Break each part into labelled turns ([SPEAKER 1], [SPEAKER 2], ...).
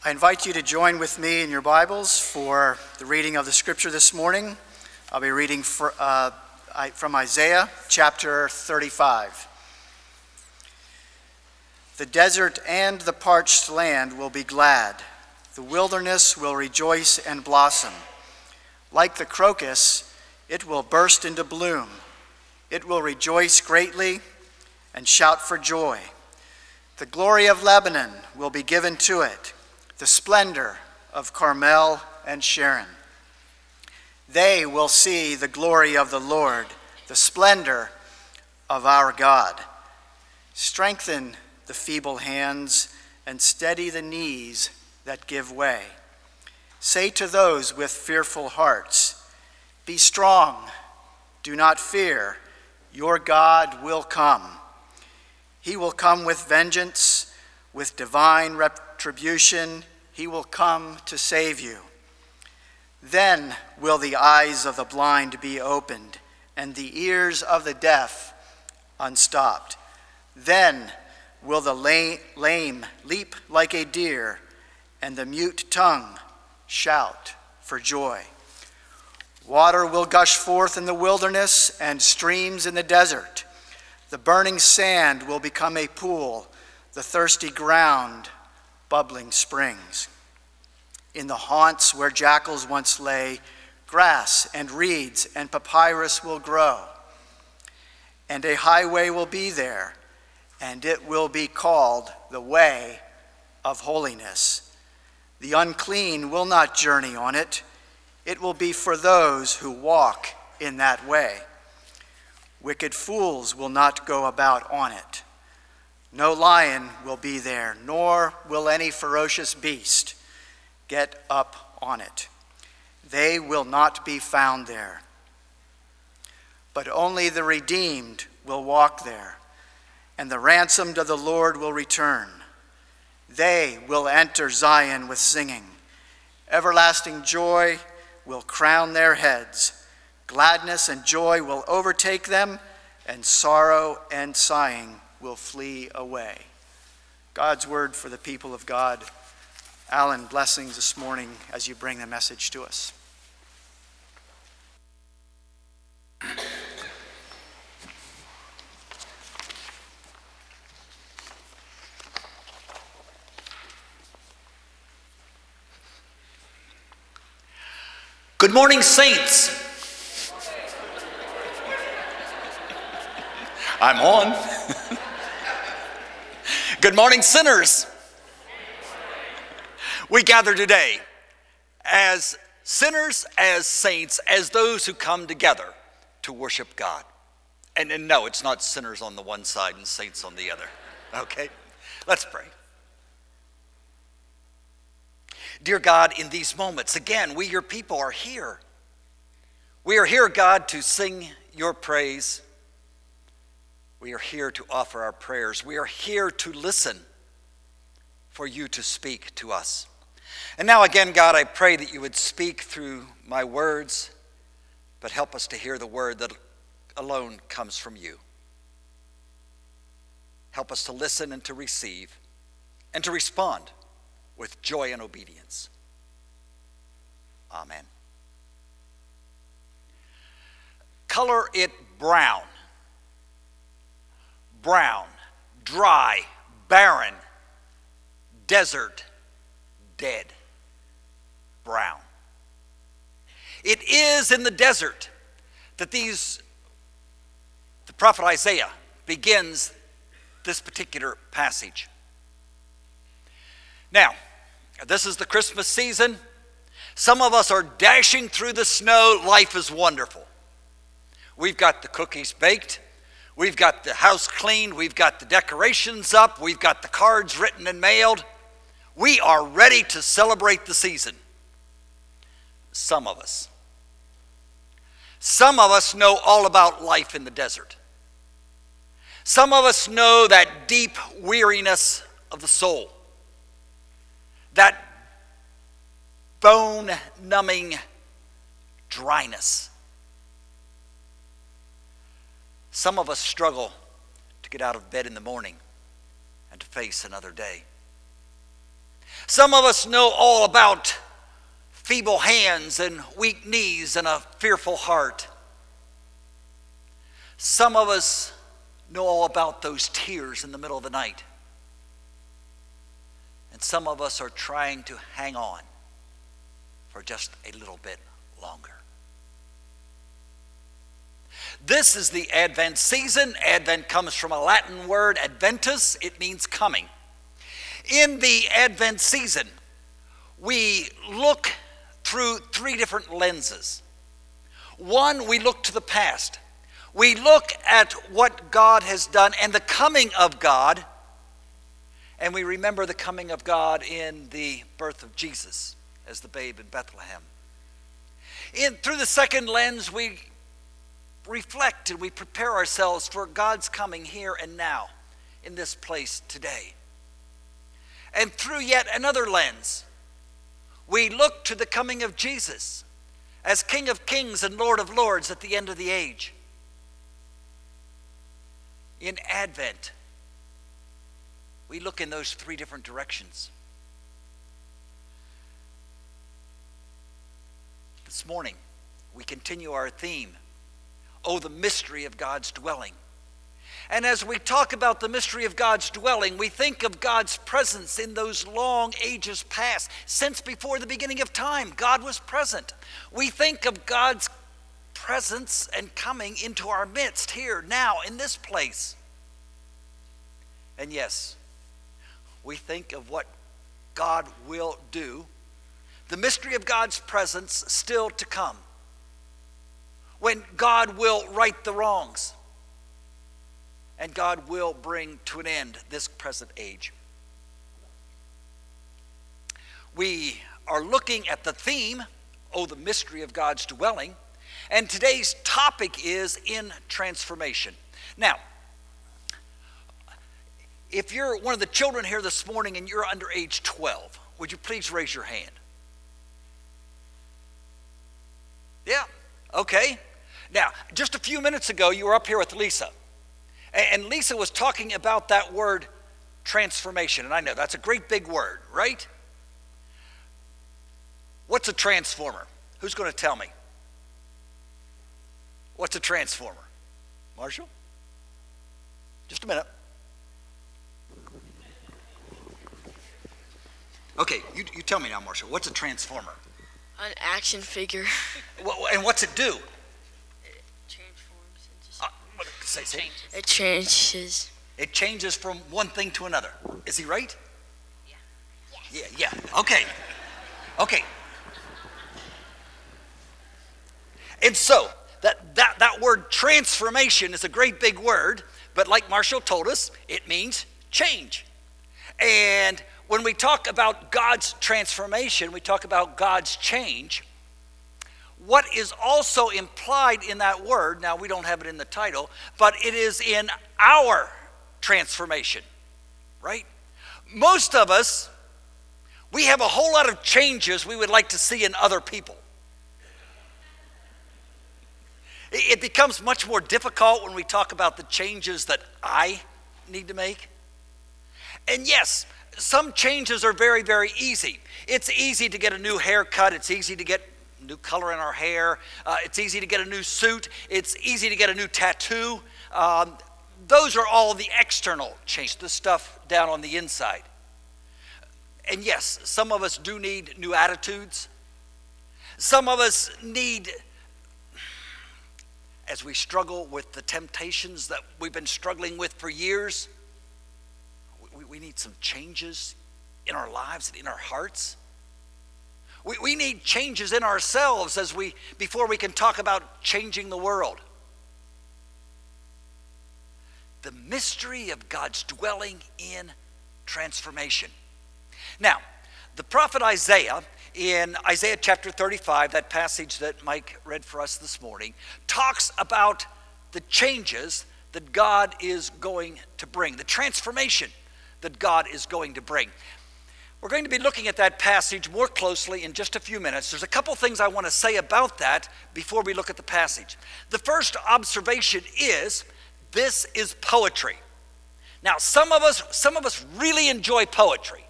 [SPEAKER 1] I invite you to join with me in your Bibles for the reading of the scripture this morning. I'll be reading from Isaiah chapter 35. The desert and the parched land will be glad. The wilderness will rejoice and blossom. Like the crocus, it will burst into bloom. It will rejoice greatly and shout for joy. The glory of Lebanon will be given to it, the splendor of Carmel and Sharon. They will see the glory of the Lord, the splendor of our God. Strengthen the feeble hands and steady the knees that give way. Say to those with fearful hearts, be strong, do not fear, your God will come. He will come with vengeance, with divine retribution. He will come to save you. Then will the eyes of the blind be opened, and the ears of the deaf unstopped. Then will the lame leap like a deer, and the mute tongue shout for joy. Water will gush forth in the wilderness and streams in the desert. The burning sand will become a pool, the thirsty ground bubbling springs. In the haunts where jackals once lay, grass and reeds and papyrus will grow. And a highway will be there, and it will be called the way of holiness. The unclean will not journey on it. It will be for those who walk in that way. Wicked fools will not go about on it. No lion will be there, nor will any ferocious beast get up on it. They will not be found there. But only the redeemed will walk there, and the ransomed of the Lord will return. They will enter Zion with singing. Everlasting joy will crown their heads. Gladness and joy will overtake them, and sorrow and sighing will flee away. God's word for the people of God. Alan, blessings this morning as you bring the message to us.
[SPEAKER 2] Good morning, saints. I'm on. Good morning, sinners. We gather today as sinners, as saints, as those who come together to worship God. And no, it's not sinners on the one side and saints on the other. Okay? Let's pray. Dear God, in these moments, again, we, your people, are here. We are here, God, to sing your praise. We are here to offer our prayers. We are here to listen for you to speak to us. And now again, God, I pray that you would speak through my words, but help us to hear the word that alone comes from you. Help us to listen and to receive and to respond with joy and obedience. Amen. Color it brown. Brown, dry, barren, desert, dead. Brown. It is in the desert that the prophet Isaiah begins this particular passage. Now, this is the Christmas season. Some of us are dashing through the snow. Life is wonderful. We've got the cookies baked. We've got the house cleaned. We've got the decorations up. We've got the cards written and mailed. We are ready to celebrate the season. Some of us. Some of us know all about life in the desert. Some of us know that deep weariness of the soul. That bone-numbing dryness. Some of us struggle to get out of bed in the morning and to face another day. Some of us know all about feeble hands and weak knees and a fearful heart. Some of us know all about those tears in the middle of the night. And some of us are trying to hang on for just a little bit longer. This is the Advent season. Advent comes from a Latin word, adventus. It means coming. In the Advent season, we look through three different lenses. One, we look to the past. We look at what God has done and the coming of God, and we remember the coming of God in the birth of Jesus as the babe in Bethlehem. Through the second lens, we reflect and we prepare ourselves for God's coming here and now in this place today. And through yet another lens, we look to the coming of Jesus as King of Kings and Lord of Lords at the end of the age. In Advent, we look in those three different directions. This morning, we continue our theme, Oh, the mystery of God's dwelling. And as we talk about the mystery of God's dwelling, we think of God's presence in those long ages past. Since before the beginning of time, God was present. We think of God's presence and coming into our midst here, now, in this place. And yes, we think of what God will do, the mystery of God's presence still to come, when God will right the wrongs and God will bring to an end this present age. We are looking at the theme, Oh, the mystery of God's dwelling, and today's topic is in transformation. Now, if you're one of the children here this morning and you're under age 12, would you please raise your hand? Yeah, okay. Now, just a few minutes ago, you were up here with Lisa. And Lisa was talking about that word transformation. And I know that's a great big word, right? What's a transformer? Who's going to tell me? What's a transformer? Marshall? Just a minute. Okay, you tell me now, Marshall. What's a transformer?
[SPEAKER 3] An action figure.
[SPEAKER 2] And what's it do?
[SPEAKER 3] It transforms into
[SPEAKER 2] It
[SPEAKER 3] changes.
[SPEAKER 2] It changes from one thing to another. Is he right?
[SPEAKER 3] Yeah.
[SPEAKER 2] Yeah. Okay. Okay. And so that word transformation is a great big word, but like Marshall told us, it means change. And when we talk about God's transformation, we talk about God's change. What is also implied in that word, now we don't have it in the title, but it is in our transformation, right? Most of us, we have a whole lot of changes we would like to see in other people. It becomes much more difficult when we talk about the changes that I need to make. And yes, some changes are very, very easy. It's easy to get a new haircut. It's easy to get new color in our hair. It's easy to get a new suit. It's easy to get a new tattoo. Those are all the external change, the stuff down on the inside. And yes, some of us do need new attitudes. Some of us need, as we struggle with the temptations that we've been struggling with for years, we need some changes in our lives and in our hearts. We need changes in ourselves before we can talk about changing the world. The mystery of God's dwelling in transformation. Now, the prophet Isaiah, in Isaiah chapter 35, that passage that Mike read for us this morning, talks about the changes that God is going to bring, the transformation that God is going to bring. We're going to be looking at that passage more closely in just a few minutes. There's a couple things I want to say about that before we look at the passage. The first observation is, this is poetry. Now, some of us really enjoy poetry.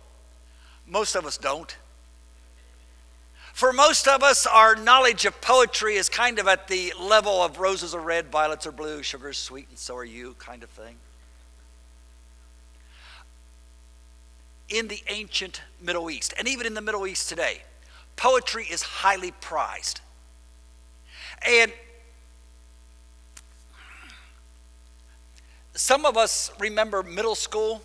[SPEAKER 2] Most of us don't. For most of us, our knowledge of poetry is kind of at the level of roses are red, violets are blue, sugar is sweet, and so are you kind of thing. In the ancient Middle East, and even in the Middle East today, poetry is highly prized. And some of us remember middle school,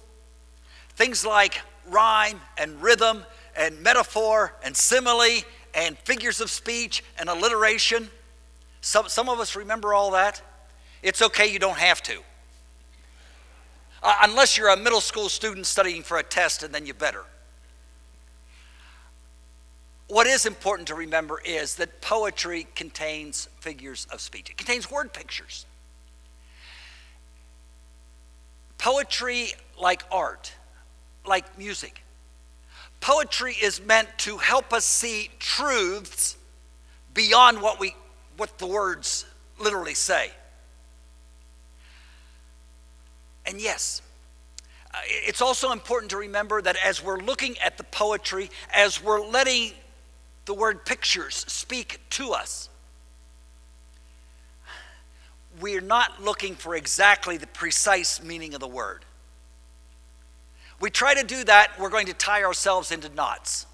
[SPEAKER 2] things like rhyme and rhythm and metaphor and simile and figures of speech and alliteration. Some of us remember all that. It's okay, you don't have to. Unless you're a middle school student studying for a test, and then you better. What is important to remember is that poetry contains figures of speech. It contains word pictures. Poetry, like art, like music, poetry is meant to help us see truths beyond what the words literally say. And yes, it's also important to remember that as we're looking at the poetry, as we're letting the word pictures speak to us, we're not looking for exactly the precise meaning of the word. We try to do that, we're going to tie ourselves into knots.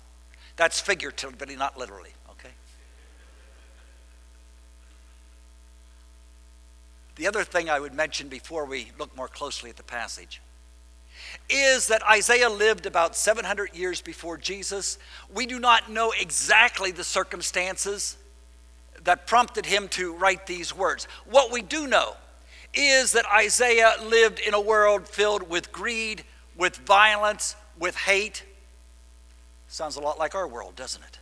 [SPEAKER 2] That's figuratively, not literally, okay? The other thing I would mention before we look more closely at the passage is that Isaiah lived about 700 years before Jesus. We do not know exactly the circumstances that prompted him to write these words. What we do know is that Isaiah lived in a world filled with greed, with violence, with hate. Sounds a lot like our world, doesn't it?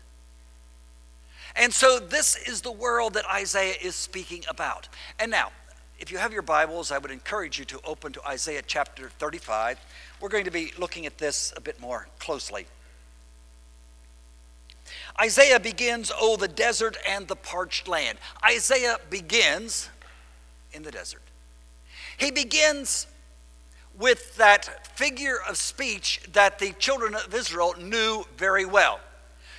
[SPEAKER 2] And so this is the world that Isaiah is speaking about. And now, if you have your Bibles, I would encourage you to open to Isaiah chapter 35. We're going to be looking at this a bit more closely. Isaiah begins, "Oh, the desert and the parched land." Isaiah begins in the desert. He begins with that figure of speech that the children of Israel knew very well.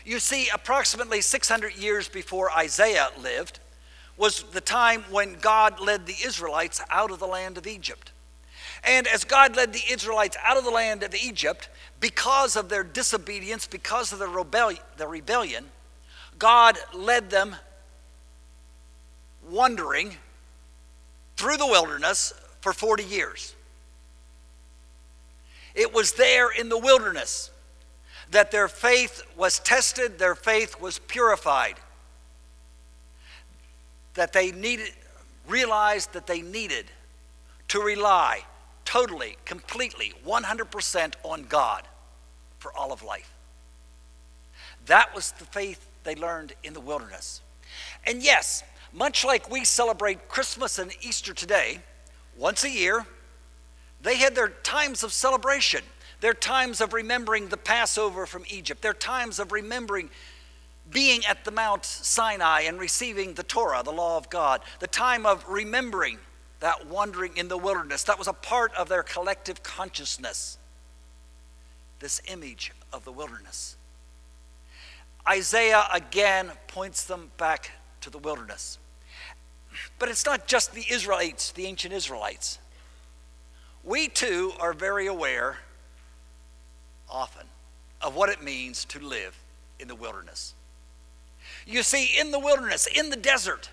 [SPEAKER 2] You see, approximately 600 years before Isaiah lived was the time when God led the Israelites out of the land of Egypt. And as God led the Israelites out of the land of Egypt, because of their disobedience, because of their rebellion, God led them wandering through the wilderness for 40 years. It was there in the wilderness that their faith was tested, their faith was purified, that they realized that they needed to rely totally, completely, 100% on God for all of life. That was the faith they learned in the wilderness. And yes, much like we celebrate Christmas and Easter today, once a year, they had their times of celebration, their times of remembering the Passover from Egypt, their times of remembering being at the Mount Sinai and receiving the Torah, the law of God, the time of remembering that wandering in the wilderness. That was a part of their collective consciousness, this image of the wilderness. Isaiah again points them back to the wilderness. But it's not just the Israelites, the ancient Israelites. We too are very aware often of what it means to live in the wilderness. You see, in the wilderness, in the desert,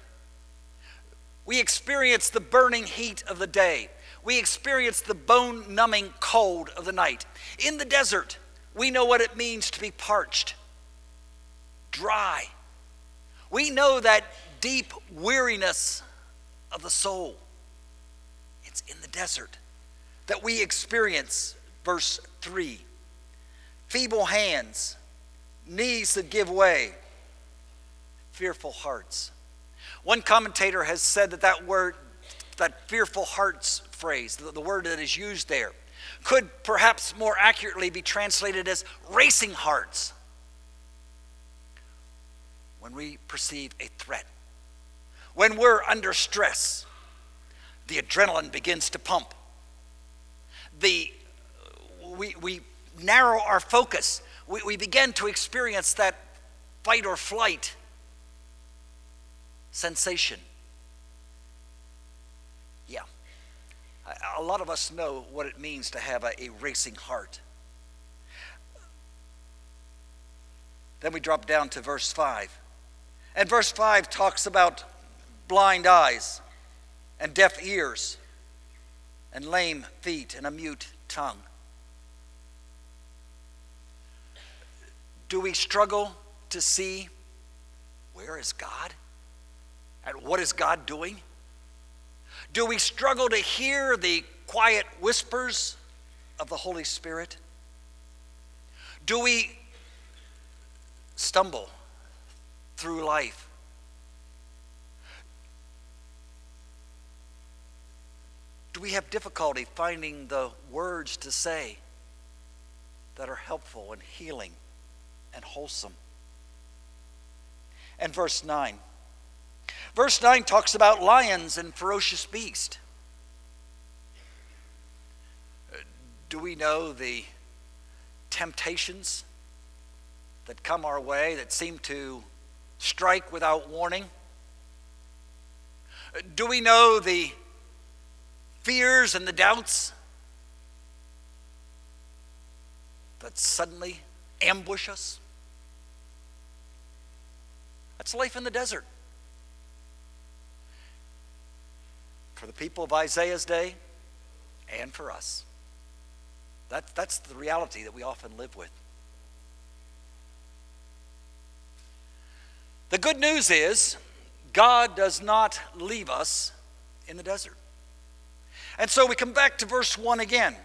[SPEAKER 2] we experience the burning heat of the day. We experience the bone-numbing cold of the night. In the desert, we know what it means to be parched, dry. We know that deep weariness of the soul. It's in the desert that we experience, verse 3, feeble hands, knees that give way, fearful hearts. One commentator has said that word, that fearful hearts phrase, the word that is used there, could perhaps more accurately be translated as racing hearts. When we perceive a threat, when we're under stress, the adrenaline begins to pump. We narrow our focus. we begin to experience that fight or flight sensation. Yeah. A lot of us know what it means to have a racing heart. Then we drop down to verse 5. And verse 5 talks about blind eyes and deaf ears and lame feet and a mute tongue. Do we struggle to see where is God? And what is God doing? Do we struggle to hear the quiet whispers of the Holy Spirit? Do we stumble through life? Do we have difficulty finding the words to say that are helpful and healing and wholesome? And verse 9. Verse 9 talks about lions and ferocious beasts. Do we know the temptations that come our way that seem to strike without warning? Do we know the fears and the doubts that suddenly ambush us? That's life in the desert. For the people of Isaiah's day and for us. That's the reality that we often live with. The good news is God does not leave us in the desert. And so we come back to verse 1 again.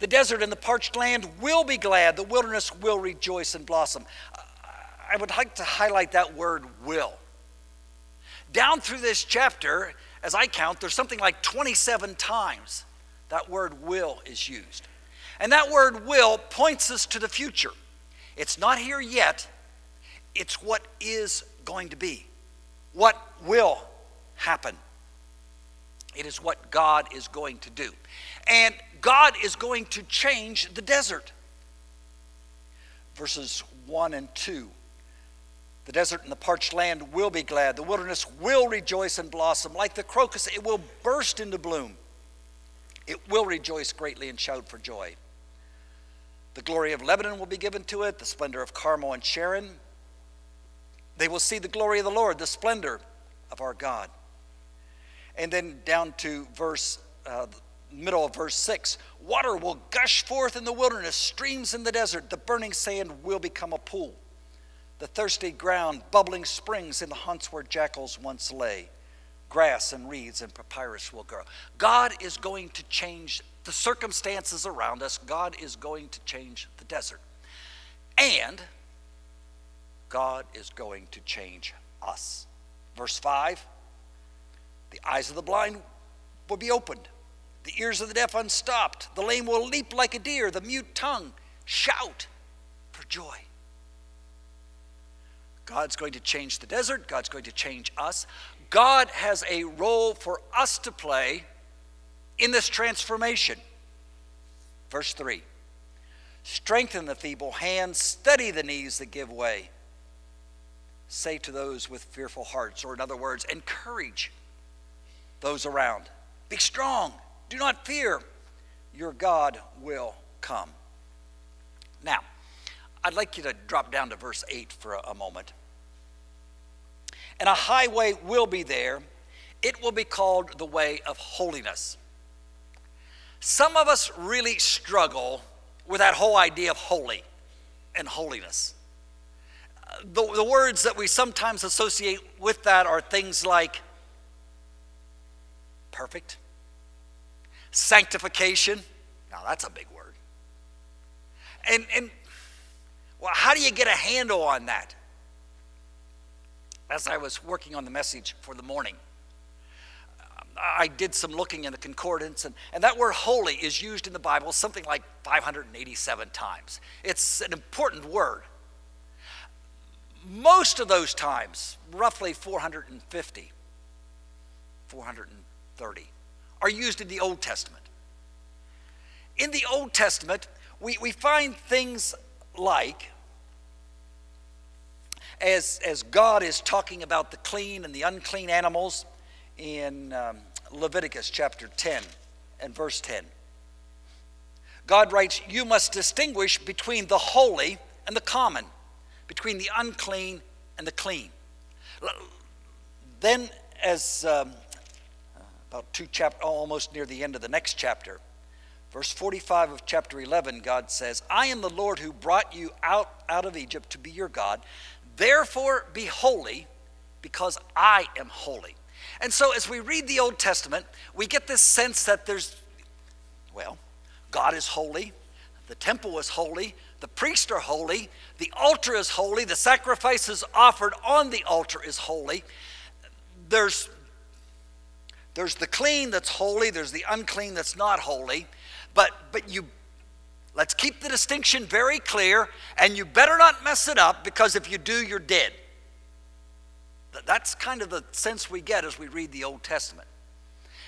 [SPEAKER 2] The desert and the parched land will be glad. The wilderness will rejoice and blossom. I would like to highlight that word will. Down through this chapter, as I count, there's something like 27 times that word will is used. And that word will points us to the future. It's not here yet. It's what is going to be. What will happen. It is what God is going to do. And God is going to change the desert. Verses 1 and 2. The desert and the parched land will be glad. The wilderness will rejoice and blossom. Like the crocus, it will burst into bloom. It will rejoice greatly and shout for joy. The glory of Lebanon will be given to it, the splendor of Carmel and Sharon. They will see the glory of the Lord, the splendor of our God. And then down to middle of verse 6. Water will gush forth in the wilderness, streams in the desert. The burning sand will become a pool. The thirsty ground, bubbling springs in the haunts where jackals once lay. Grass and reeds and papyrus will grow. God is going to change the circumstances around us. God is going to change the desert. And God is going to change us. Verse 5, the eyes of the blind will be opened. The ears of the deaf unstopped. The lame will leap like a deer. The mute tongue shout for joy. God's going to change the desert. God's going to change us. God has a role for us to play in this transformation. Verse 3. Strengthen the feeble hands, steady the knees that give way. Say to those with fearful hearts, or in other words, encourage those around. Be strong. Do not fear. Your God will come. Now, I'd like you to drop down to verse 8 for a moment. And a highway will be there. It will be called the way of holiness. Some of us really struggle with that whole idea of holy and holiness. The words that we sometimes associate with that are things like perfect, sanctification. Now that's a big word. And well, how do you get a handle on that? As I was working on the message for the morning, I did some looking in the concordance, and that word holy is used in the Bible something like 587 times. It's an important word. Most of those times, roughly 450, 430, are used in the Old Testament. In the Old Testament, we find things like, as God is talking about the clean and the unclean animals in Leviticus chapter 10 and verse 10. God writes, you must distinguish between the holy and the common, between the unclean and the clean. Then, as about almost near the end of the next chapter, verse 45 of chapter 11, God says, I am the Lord who brought you out of Egypt to be your God. Therefore be holy, because I am holy. And so as we read the Old Testament, we get this sense that God is holy, the temple is holy, the priests are holy, the altar is holy, the sacrifices offered on the altar is holy. There's the clean that's holy, there's the unclean that's not holy. But let's keep the distinction very clear, and you better not mess it up, because if you do, you're dead. That's kind of the sense we get as we read the Old Testament.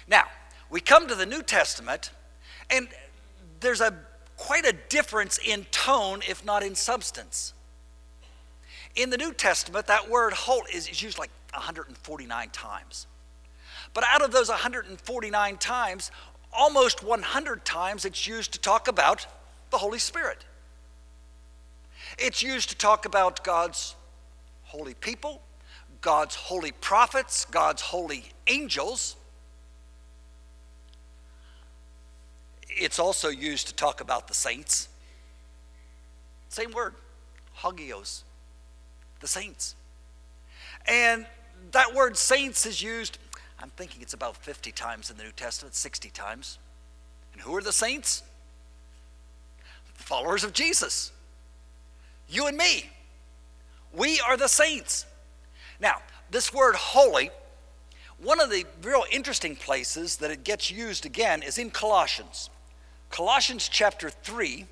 [SPEAKER 2] Now, we come to the New Testament, and there's quite a difference in tone, if not in substance. In the New Testament, that word holy is used like 149 times. But out of those 149 times, almost 100 times it's used to talk about the Holy Spirit. It's used to talk about God's holy people, God's holy prophets, God's holy angels. It's also used to talk about the saints. Same word, hagios, the saints. And that word saints is used, I'm thinking it's about 50 times in the New Testament, 60 times. And who are the saints? Followers of Jesus. You and me. We are the saints. Now, this word holy, one of the real interesting places that it gets used again is in Colossians. Colossians chapter 3.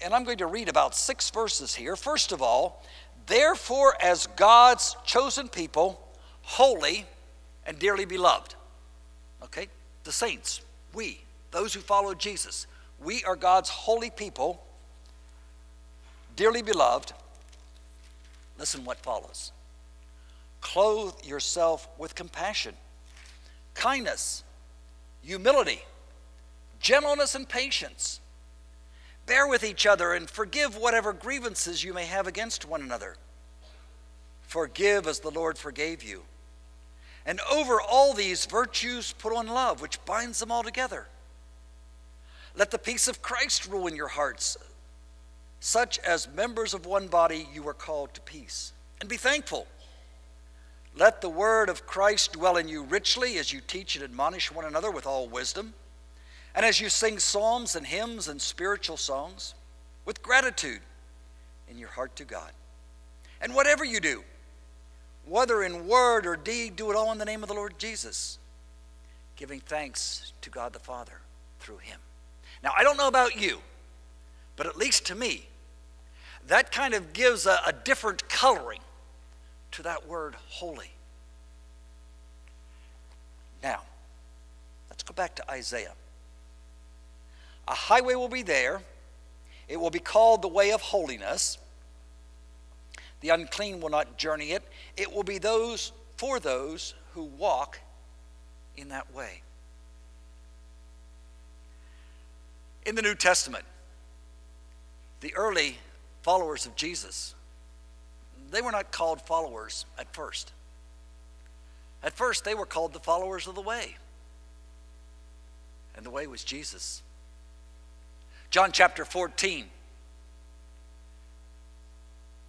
[SPEAKER 2] And I'm going to read about 6 verses here. First of all, therefore, as God's chosen people, holy and dearly beloved. Okay, the saints, we, those who follow Jesus, we are God's holy people, dearly beloved. Listen what follows. Clothe yourself with compassion, kindness, humility, gentleness, and patience. Bear with each other and forgive whatever grievances you may have against one another. Forgive as the Lord forgave you. And over all these virtues put on love, which binds them all together. Let the peace of Christ rule in your hearts, such as members of one body you are called to peace. And be thankful. Let the word of Christ dwell in you richly as you teach and admonish one another with all wisdom, and as you sing psalms and hymns and spiritual songs with gratitude in your heart to God. And whatever you do, whether in word or deed, do it all in the name of the Lord Jesus, giving thanks to God the Father through him. Now, I don't know about you, but at least to me, that kind of gives a different coloring to that word holy. Now, let's go back to Isaiah. A highway will be there. It will be called the way of holiness. The unclean will not journey it. It will be for those who walk in that way. In the New Testament, the early followers of Jesus, they were not called followers at first. At first, they were called the followers of the way. And the way was Jesus. John chapter 14,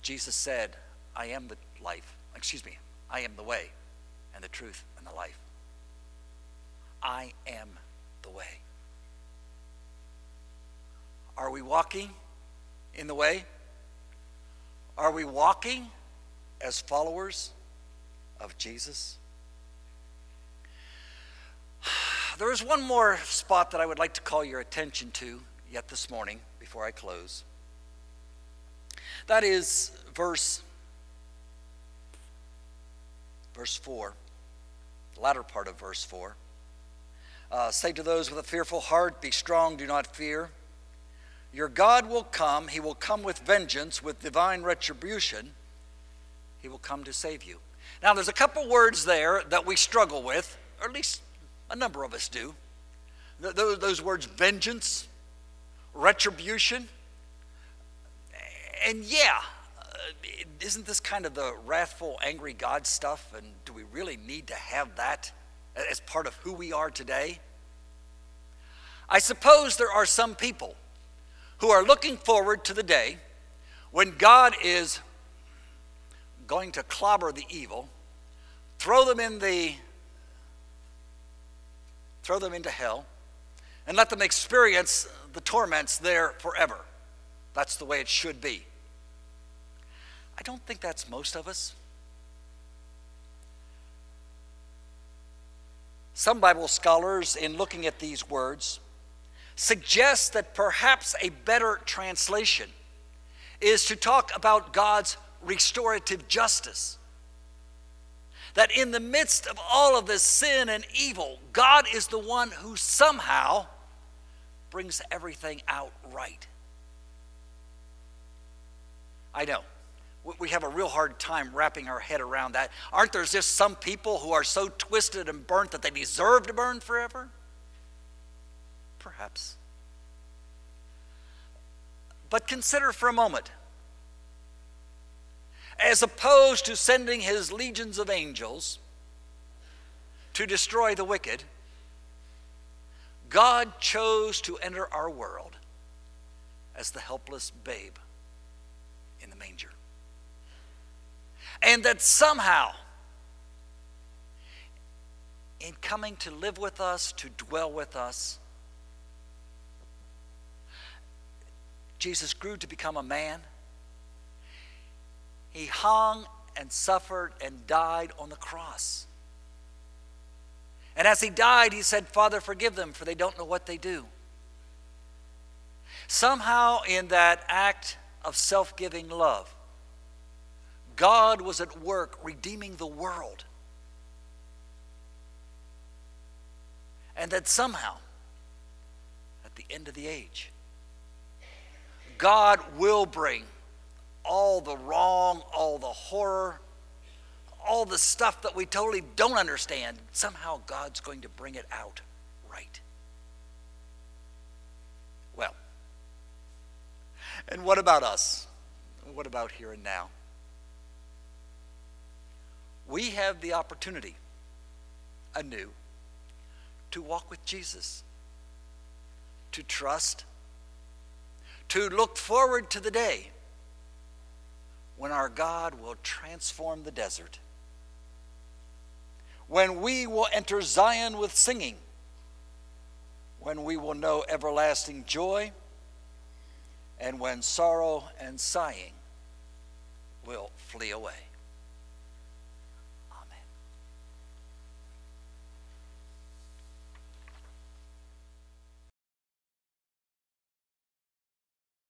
[SPEAKER 2] Jesus said, I am the life. I am the way and the truth and the life. I am the way. Are we walking in the way? Are we walking as followers of Jesus? There is one more spot that I would like to call your attention to yet this morning before I close. That is verse 4, the latter part of verse 4. Say to those with a fearful heart, be strong, do not fear. Your God will come. He will come with vengeance, with divine retribution. He will come to save you. Now, there's a couple words there that we struggle with, or at least a number of us do. Those words, vengeance, retribution. And yeah, isn't this kind of the wrathful, angry God stuff? And do we really need to have that as part of who we are today? I suppose there are some people who are looking forward to the day when God is going to clobber the evil, throw them into hell, and let them experience the torments there forever. That's the way it should be. I don't think that's most of us. Some Bible scholars, in looking at these words, suggest that perhaps a better translation is to talk about God's restorative justice. That in the midst of all of this sin and evil, God is the one who somehow brings everything out right. I know, we have a real hard time wrapping our head around that. Aren't there just some people who are so twisted and burnt that they deserve to burn forever? Perhaps. But consider for a moment, as opposed to sending his legions of angels to destroy the wicked, God chose to enter our world as the helpless babe in the manger. And that somehow, in coming to live with us, to dwell with us, Jesus grew to become a man. He hung and suffered and died on the cross. And as he died, he said, Father, forgive them, for they don't know what they do. Somehow in that act of self-giving love, God was at work redeeming the world. And that somehow, at the end of the age, God will bring all the wrong, all the horror, all the stuff that we totally don't understand. Somehow God's going to bring it out right. Well, and what about us? What about here and now? We have the opportunity anew to walk with Jesus, to trust, to look forward to the day when our God will transform the desert, when we will enter Zion with singing, when we will know everlasting joy, and when sorrow and sighing will flee away.